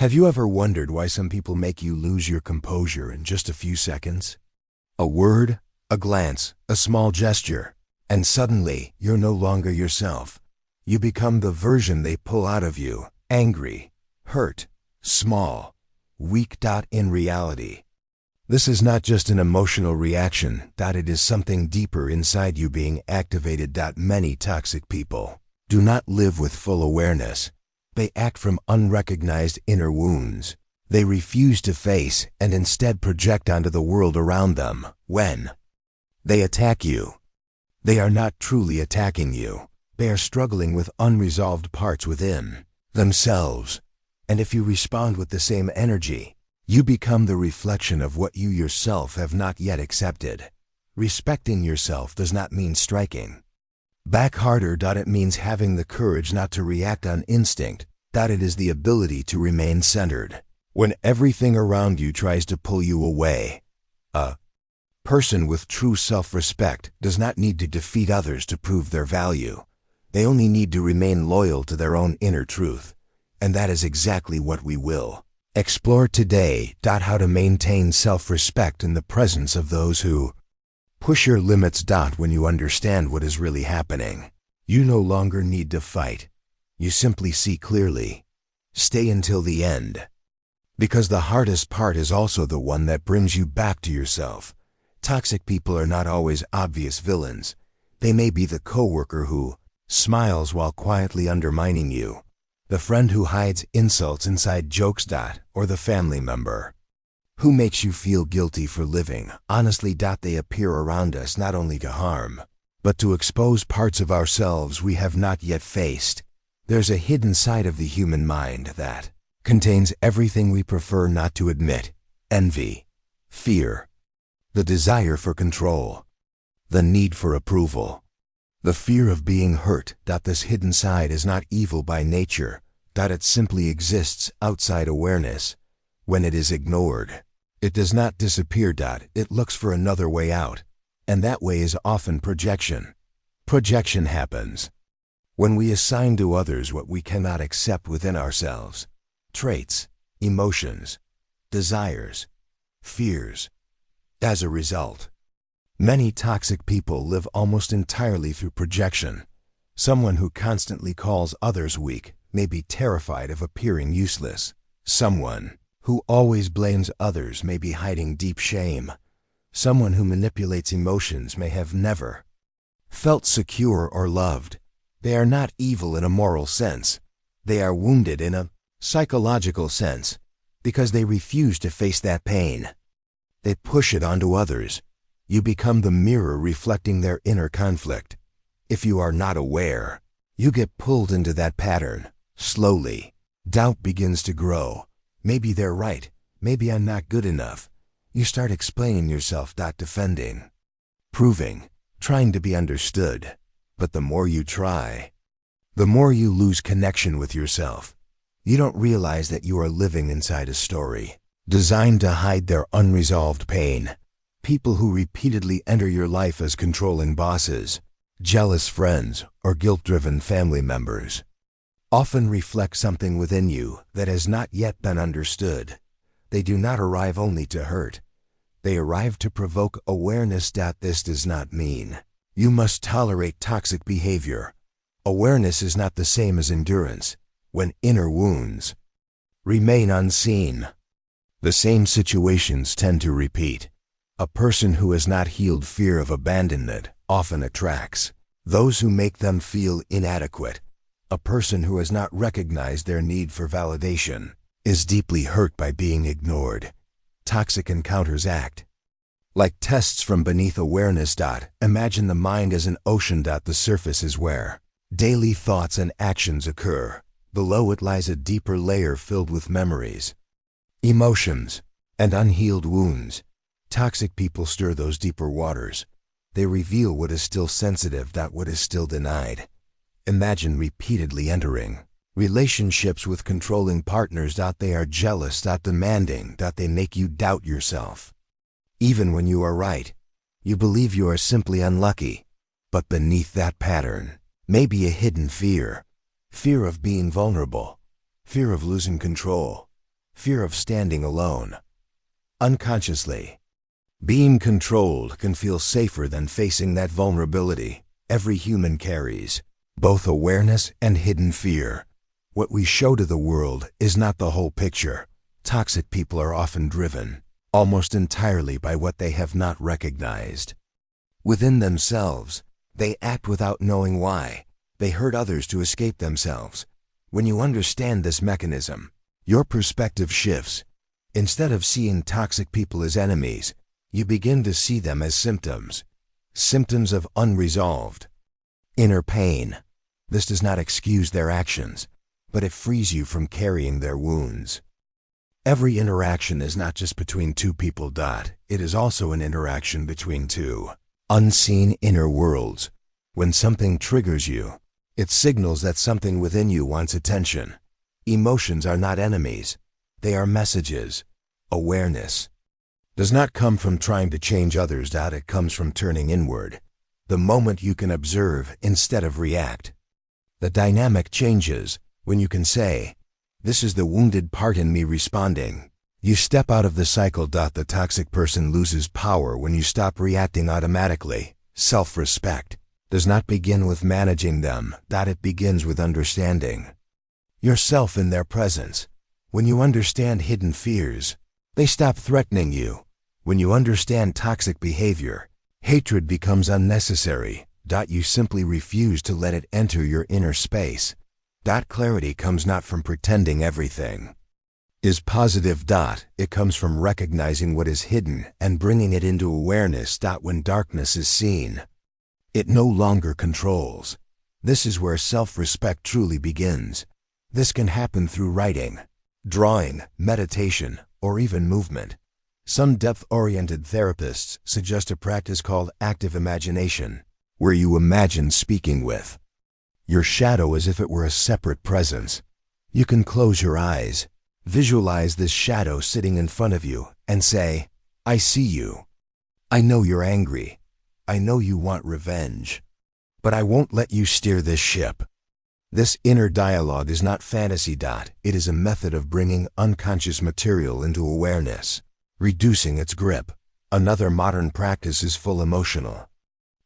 Have you ever wondered why some people make you lose your composure in just a few seconds? A word, a glance, a small gesture, and suddenly you're no longer yourself. You become the version they pull out of you, angry, hurt, small, weak. In reality, this is not just an emotional reaction, it is something deeper inside you being activated. Many toxic people do not live with full awareness. They act from unrecognized inner wounds. They refuse to face and instead project onto the world around them. When they attack you, they are not truly attacking you. They are struggling with unresolved parts within themselves. And if you respond with the same energy, you become the reflection of what you yourself have not yet accepted. Respecting yourself does not mean striking back harder. It means having the courage not to react on instinct. It is the ability to remain centered when everything around you tries to pull you away. A person with true self-respect does not need to defeat others to prove their value. They only need to remain loyal to their own inner truth. And that is exactly what we will explore today. How to maintain self-respect in the presence of those who push your limits. When you understand what is really happening, you no longer need to fight. You simply see clearly. Stay until the end. Because the hardest part is also the one that brings you back to yourself. Toxic people are not always obvious villains. They may be the coworker who smiles while quietly undermining you, the friend who hides insults inside jokes. Or the family member who makes you feel guilty for living honestly. They appear around us not only to harm, but to expose parts of ourselves we have not yet faced. There's a hidden side of the human mind that contains everything we prefer not to admit: envy, fear, the desire for control, the need for approval, the fear of being hurt. This hidden side is not evil by nature. It simply exists outside awareness. When it is ignored, it does not disappear. It looks for another way out. And that way is often projection. Projection happens when we assign to others what we cannot accept within ourselves: traits, emotions, desires, fears. As a result, many toxic people live almost entirely through projection. Someone who constantly calls others weak may be terrified of appearing useless. Someone who always blames others may be hiding deep shame. Someone who manipulates emotions may have never felt secure or loved. They are not evil in a moral sense. They are wounded in a psychological sense because they refuse to face that pain. They push it onto others. You become the mirror reflecting their inner conflict. If you are not aware, you get pulled into that pattern. Slowly, doubt begins to grow. Maybe they're right. Maybe I'm not good enough. You start explaining yourself, defending, proving, trying to be understood. But the more you try, the more you lose connection with yourself. You don't realize that you are living inside a story designed to hide their unresolved pain. People who repeatedly enter your life as controlling bosses, jealous friends, or guilt-driven family members often reflect something within you that has not yet been understood. They do not arrive only to hurt. They arrive to provoke awareness. This does not mean you must tolerate toxic behavior. Awareness is not the same as endurance. When inner wounds remain unseen, the same situations tend to repeat. A person who has not healed fear of abandonment often attracts those who make them feel inadequate. A person who has not recognized their need for validation is deeply hurt by being ignored. Toxic encounters act like tests from beneath awareness. Imagine the mind as an ocean. The surface is where daily thoughts and actions occur. Below it lies a deeper layer filled with memories, emotions, and unhealed wounds. Toxic people stir those deeper waters. They reveal what is still sensitive, what is still denied. Imagine repeatedly entering relationships with controlling partners. They are jealous, demanding, they make you doubt yourself. Even when you are right, you believe you are simply unlucky. But beneath that pattern may be a hidden fear. Fear of being vulnerable. Fear of losing control. fear of standing alone. Unconsciously, being controlled can feel safer than facing that vulnerability. Every human carries both awareness and hidden fear. What we show to the world is not the whole picture. Toxic people are often driven almost entirely by what they have not recognized. Within themselves, they act without knowing why. They hurt others to escape themselves. When you understand this mechanism, your perspective shifts. Instead of seeing toxic people as enemies, you begin to see them as symptoms. Symptoms of unresolved inner pain. This does not excuse their actions, but it frees you from carrying their wounds. Every interaction is not just between two people. It is also an interaction between two unseen inner worlds. When something triggers you, it signals that something within you wants attention. Emotions are not enemies. They are messages. Awareness does not come from trying to change others. It comes from turning inward. The moment you can observe instead of react, the dynamic changes. When you can say, "This is the wounded part in me responding," you step out of the cycle. The toxic person loses power when you stop reacting automatically. Self-respect does not begin with managing them. It begins with understanding yourself in their presence. When you understand hidden fears, they stop threatening you. When you understand toxic behavior, hatred becomes unnecessary. You simply refuse to let it enter your inner space. Clarity comes not from pretending everything is positive. It comes from recognizing what is hidden and bringing it into awareness. When darkness is seen, it no longer controls. This is where self-respect truly begins. This can happen through writing, drawing, meditation, or even movement. Some depth-oriented therapists suggest a practice called active imagination, where you imagine speaking with your shadow as if it were a separate presence. You can close your eyes, visualize this shadow sitting in front of you, and say, "I see you. I know you're angry. I know you want revenge. But I won't let you steer this ship." This inner dialogue is not fantasy. It is a method of bringing unconscious material into awareness, reducing its grip. Another modern practice is full emotional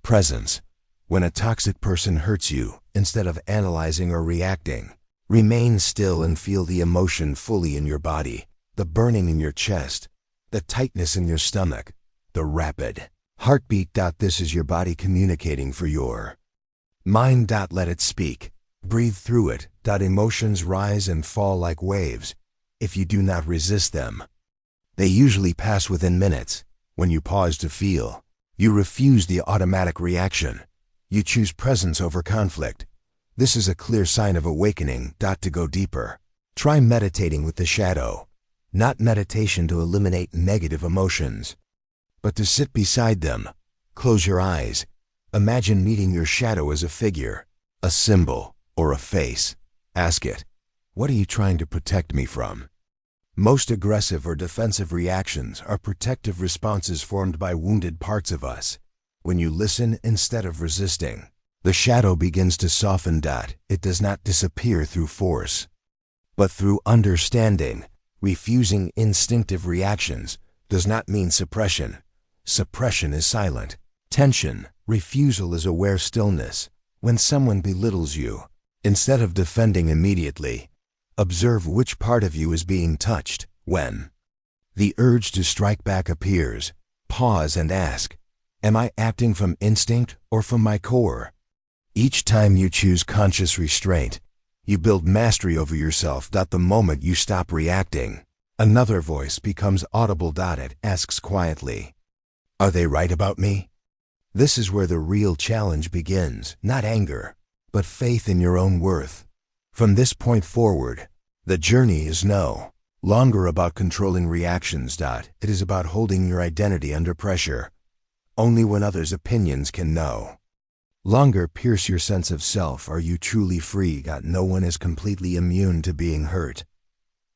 presence. When a toxic person hurts you, instead of analyzing or reacting, remain still and feel the emotion fully in your body, the burning in your chest, the tightness in your stomach, the rapid heartbeat. This is your body communicating for your mind. Let it speak. Breathe through it. Emotions rise and fall like waves. If you do not resist them, they usually pass within minutes. When you pause to feel, you refuse the automatic reaction. You choose presence over conflict. This is a clear sign of awakening. To go deeper, try meditating with the shadow. Not meditation to eliminate negative emotions, but to sit beside them. Close your eyes. Imagine meeting your shadow as a figure, a symbol, or a face. Ask it, "What are you trying to protect me from?" Most aggressive or defensive reactions are protective responses formed by wounded parts of us. When you listen instead of resisting, the shadow begins to soften. It does not disappear through force, but through understanding. Refusing instinctive reactions does not mean suppression. Suppression is silent tension. Refusal is aware stillness. When someone belittles you, instead of defending immediately, observe which part of you is being touched. When the urge to strike back appears, pause and ask, "Am I acting from instinct or from my core?" Each time you choose conscious restraint, you build mastery over yourself. The moment you stop reacting, another voice becomes audible. It asks quietly, "Are they right about me?" This is where the real challenge begins. Not anger, but faith in your own worth. From this point forward, the journey is no longer about controlling reactions. It is about holding your identity under pressure. Only when others' opinions can no longer pierce your sense of self are you truly free. No one is completely immune to being hurt.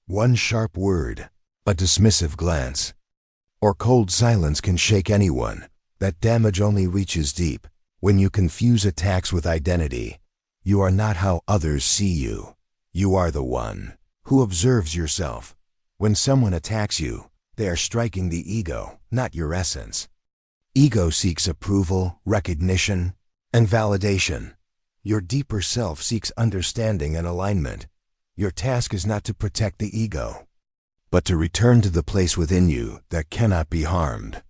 One sharp word, a dismissive glance, or cold silence can shake anyone. That damage only reaches deep. When you confuse attacks with identity, you are not how others see you. You are the one who observes yourself. When someone attacks you, they are striking the ego, not your essence. Ego seeks approval, recognition, and validation. Your deeper self seeks understanding and alignment. Your task is not to protect the ego, but to return to the place within you that cannot be harmed.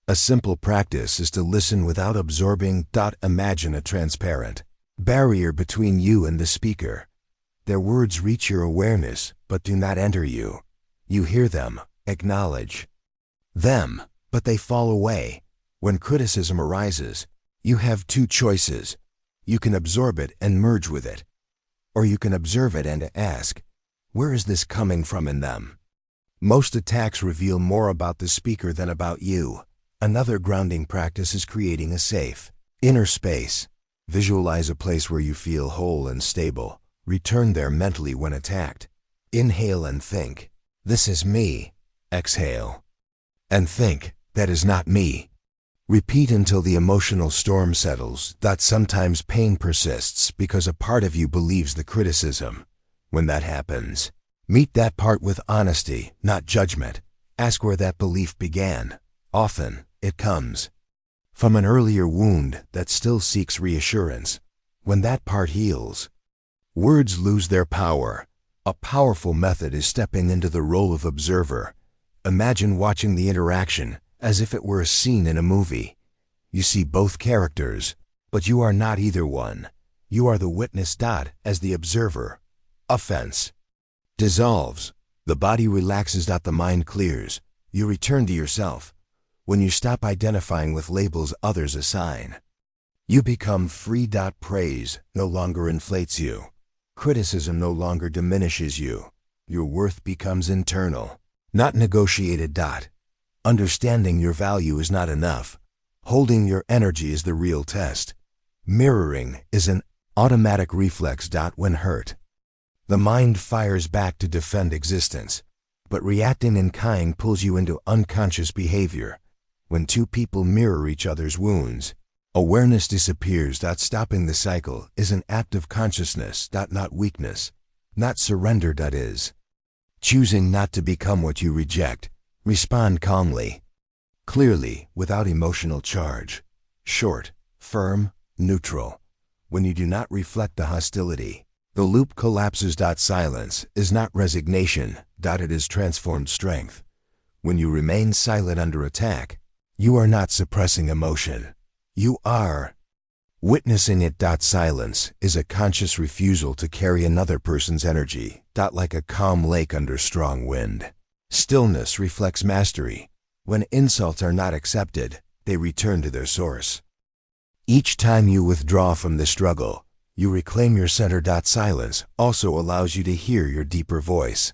A simple practice is to listen without absorbing. Imagine a transparent barrier between you and the speaker. Their words reach your awareness, but do not enter you. You hear them, acknowledge them, but they fall away. When criticism arises, you have two choices. You can absorb it and merge with it, or you can observe it and ask, where is this coming from in them? Most attacks reveal more about the speaker than about you. Another grounding practice is creating a safe inner space. Visualize a place where you feel whole and stable. Return there mentally when attacked. Inhale and think, this is me. Exhale and think, that is not me. Repeat until the emotional storm settles. Sometimes pain persists because a part of you believes the criticism. When that happens, meet that part with honesty, not judgment. Ask where that belief began. Often, it comes from an earlier wound that still seeks reassurance. When that part heals, words lose their power. A powerful method is stepping into the role of observer. Imagine watching the interaction as if it were a scene in a movie. You see both characters, but you are not either one. You are the witness. As the observer, offense dissolves. The body relaxes. The mind clears. You return to yourself. When you stop identifying with labels others assign, you become free. Praise no longer inflates you. Criticism no longer diminishes you. Your worth becomes internal, not negotiated. Understanding your value is not enough. Holding your energy is the real test. Mirroring is an automatic reflex. When hurt, the mind fires back to defend existence, but reacting in kind pulls you into unconscious behavior. When two people mirror each other's wounds, awareness disappears. Stopping the cycle is an act of consciousness. Not weakness, not surrender. Is choosing not to become what you reject. Respond calmly, clearly, without emotional charge. Short, firm, neutral. When you do not reflect the hostility, the loop collapses. Silence is not resignation. It is transformed strength. When you remain silent under attack, you are not suppressing emotion. You are witnessing it. Silence is a conscious refusal to carry another person's energy. Like a calm lake under strong wind. Stillness reflects mastery. When insults are not accepted, they return to their source. Each time you withdraw from the struggle, you reclaim your center. Silence also allows you to hear your deeper voice,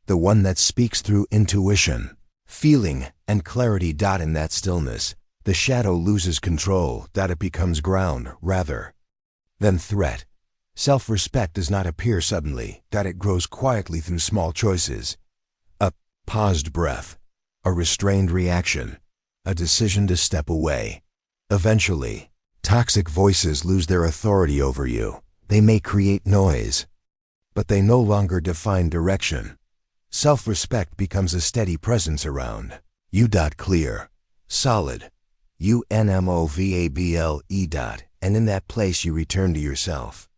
the one that speaks through intuition, feeling, and clarity. In that stillness, the shadow loses control. It becomes ground rather than threat. Self-respect does not appear suddenly. It grows quietly through small choices. A paused breath, a restrained reaction, a decision to step away. Eventually, toxic voices lose their authority over you. They may create noise, but they no longer define direction. Self-respect becomes a steady presence around you. Clear, solid, unmovable. And in that place you return to yourself.